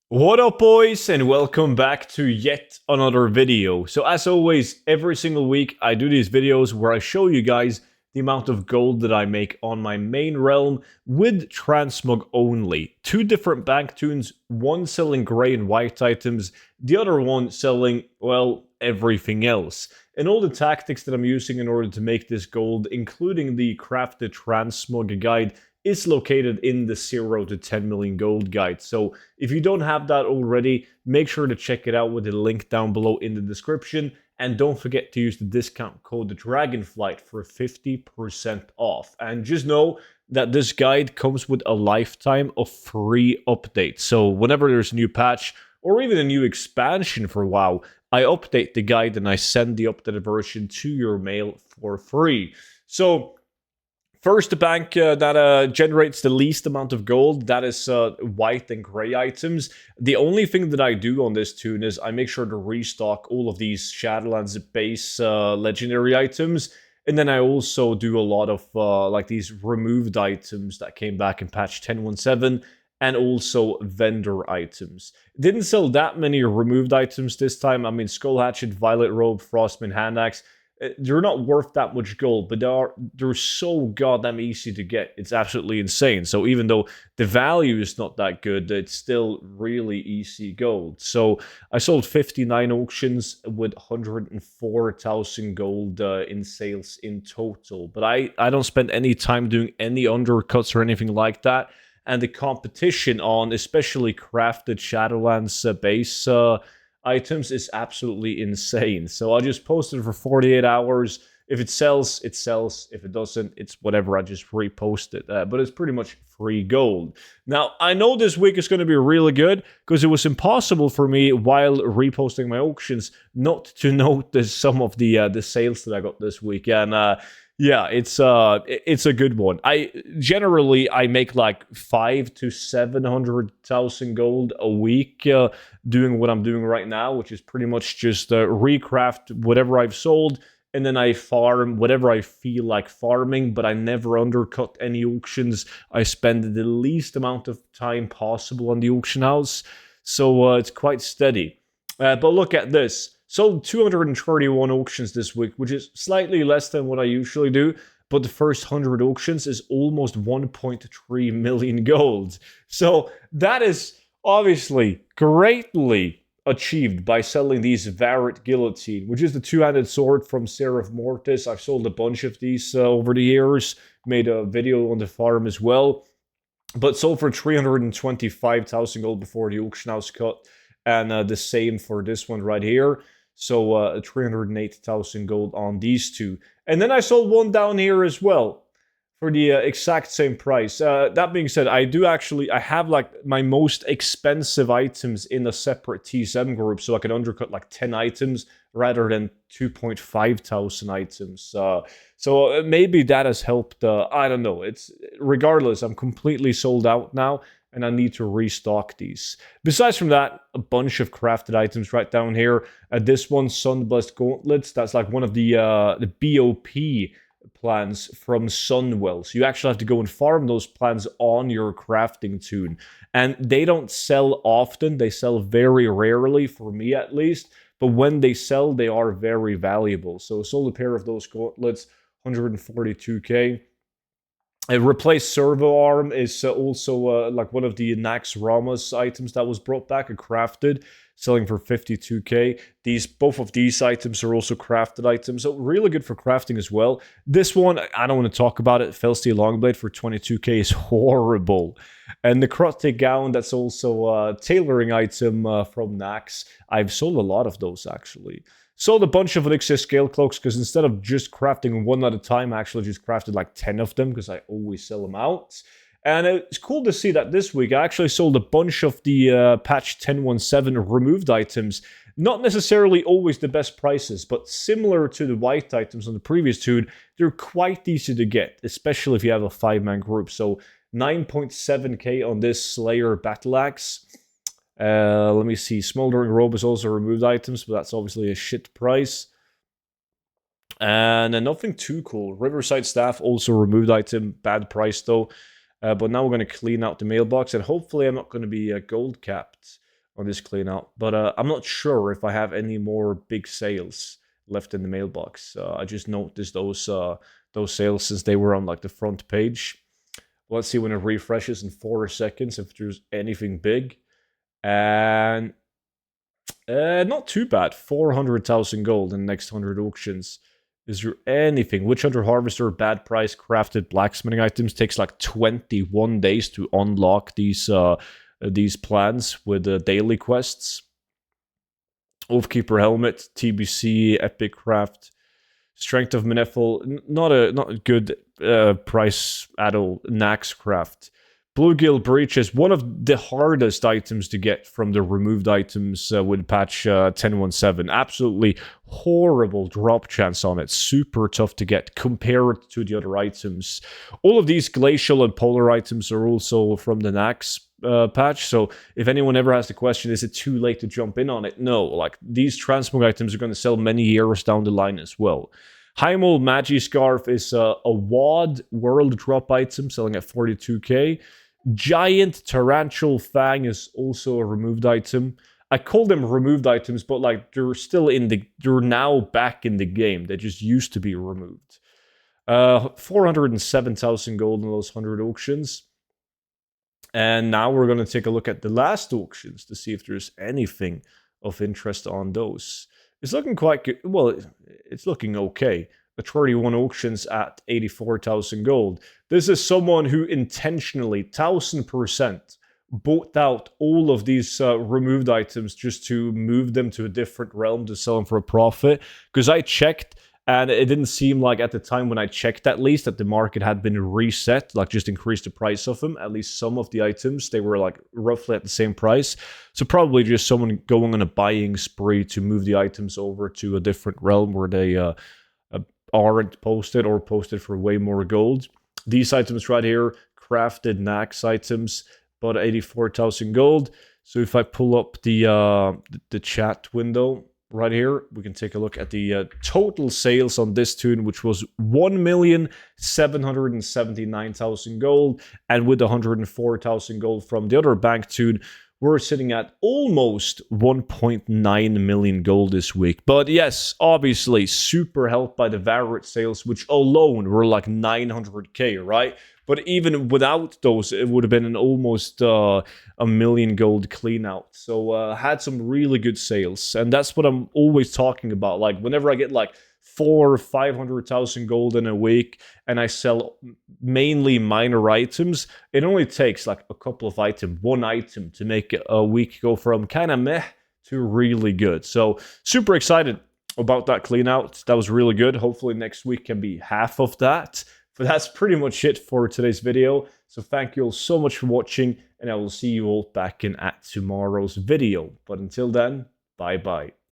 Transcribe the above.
What up, boys, and welcome back to yet another video. So as always, every single week I do these videos where I show you guys the amount of gold that I make on my main realm with Transmog only. Two different bank tunes, one selling grey and white items, the other one selling, well, everything else. And all the tactics that I'm using in order to make this gold, including the crafted Transmog guide, is located in the 0 to 10 million gold guide. So if you don't have that already, make sure to check it out with the link down below in the description. And don't forget to use the discount code DRAGONFLIGHT for 50% off. And just know that this guide comes with a lifetime of free updates. So whenever there's a new patch or even a new expansion for WoW, I update the guide and I send the updated version to your mail for free. So first, the bank that generates the least amount of gold, that is white and gray items. The only thing that I do on this tune is I make sure to restock all of these Shadowlands base legendary items. And then I also do a lot of like these removed items that came back in patch 10.17 and also vendor items. Didn't sell that many removed items this time. I mean, Skull Hatchet, Violet Robe, Frostman Hand Axe, they're not worth that much gold, but they're so goddamn easy to get. It's absolutely insane. So even though the value is not that good, it's still really easy gold. So I sold 59 auctions with 104,000 gold in sales in total. But I don't spend any time doing any undercuts or anything like that. And the competition on especially crafted Shadowlands base items is absolutely insane. So I just posted for 48 hours. If it sells, it sells. If it doesn't, it's whatever. I just repost it. But it's pretty much free gold. Now, I know this week is going to be really good because it was impossible for me while reposting my auctions not to notice some of the sales that I got this week. And yeah, it's a good one. I make like 5 to 700,000 gold a week doing what I'm doing right now, which is pretty much just recraft whatever I've sold, and then I farm whatever I feel like farming, but I never undercut any auctions. I spend the least amount of time possible on the auction house, so it's quite steady. But look at this. Sold 231 auctions this week, which is slightly less than what I usually do, but the first 100 auctions is almost 1.3 million gold. So that is obviously greatly achieved by selling these Varret Guillotine, which is the two-handed sword from Seraph Mortis. I've sold a bunch of these over the years, made a video on the farm as well, but sold for 325,000 gold before the auction house cut, and the same for this one right here. So 308,000 gold on these two. And then I sold one down here as well for the exact same price. That being said, I have like my most expensive items in a separate T7 group, so I can undercut like 10 items rather than 2,500 items. So maybe that has helped. I don't know. It's regardless, I'm completely sold out now, and I need to restock these. Besides from that, a bunch of crafted items right down here. This one, Sunblessed Gauntlets, that's like one of the BOP plans from Sunwell. So you actually have to go and farm those plans on your crafting tune. And they don't sell often. They sell very rarely, for me at least. But when they sell, they are very valuable. So I sold a pair of those gauntlets, 142k. A replaced servo arm is also like one of the Nax Ramos items that was brought back and crafted, selling for 52k. Both of these items are also crafted items, so really good for crafting as well. This one, I don't want to talk about it. Felsteel Longblade for 22k is horrible. And the Necrotic Gown, that's also a tailoring item from Nax. I've sold a lot of those, actually. Sold a bunch of Elixir Scale Cloaks because instead of just crafting one at a time, I actually just crafted like 10 of them because I always sell them out. And it's cool to see that this week I actually sold a bunch of the patch 10.17 removed items. Not necessarily always the best prices, but similar to the white items on the previous tune, they're quite easy to get, especially if you have a 5-man group. So 9.7k on this Slayer Battle Axe. Let me see. Smoldering Robe is also removed items, but that's obviously a shit price. And nothing too cool. Riverside Staff, also removed item. Bad price, though. But now we're going to clean out the mailbox, and hopefully I'm not going to be gold capped. on this clean out. But I'm not sure if I have any more big sales left in the mailbox. I just noticed those sales since they were on like the front page. Let's see when it refreshes in 4 seconds if there's anything big. And not too bad. 400,000 gold in the next 100 auctions. Is there anything? Witch Hunter Harvester, bad price, crafted blacksmithing items. Takes like 21 days to unlock these plans with daily quests. Oathkeeper Helmet, TBC, Epic Craft. Strength of Manethil, not a good price at all. Nax Craft. Bluegill Breach is one of the hardest items to get from the removed items with patch 10.17. Absolutely horrible drop chance on it. Super tough to get compared to the other items. All of these glacial and polar items are also from the Nax patch, so if anyone ever has the question, is it too late to jump in on it? No, like these Transmog items are going to sell many years down the line as well. Heimel Magi Scarf is a WoD world drop item selling at 42k. Giant Tarantula Fang is also a removed item. I call them removed items, but like they're now back in the game. They just used to be removed. 407,000 gold in those 100 auctions. And now we're going to take a look at the last auctions to see if there's anything of interest on those. It's looking quite good. Well, it's looking okay. The 31 auctions at 84,000 gold. This is someone who intentionally, 1000%, bought out all of these removed items just to move them to a different realm to sell them for a profit. Because I checked, and it didn't seem like at the time when I checked at least that the market had been reset, like just increased the price of them. At least some of the items, they were like roughly at the same price. So probably just someone going on a buying spree to move the items over to a different realm where they aren't posted or posted for way more gold. These items right here, crafted Nax items, but 84,000 gold. So if I pull up the chat window right here, we can take a look at the total sales on this tune, which was 1,779,000 gold, and with 104,000 gold from the other bank tune, we're sitting at almost 1.9 million gold this week. But yes, obviously, super helped by the Varret sales, which alone were like 900k, right? But even without those, it would have been an almost a million gold clean out. So had some really good sales. And that's what I'm always talking about. Like whenever I get like 400,000 or 500,000 gold in a week and I sell mainly minor items, it only takes like a couple of items, one item to make a week go from kind of meh to really good. So super excited about that clean out. That was really good. Hopefully next week can be half of that. But that's pretty much it for today's video. So thank you all so much for watching, and I will see you all back in at tomorrow's video. But until then, bye-bye.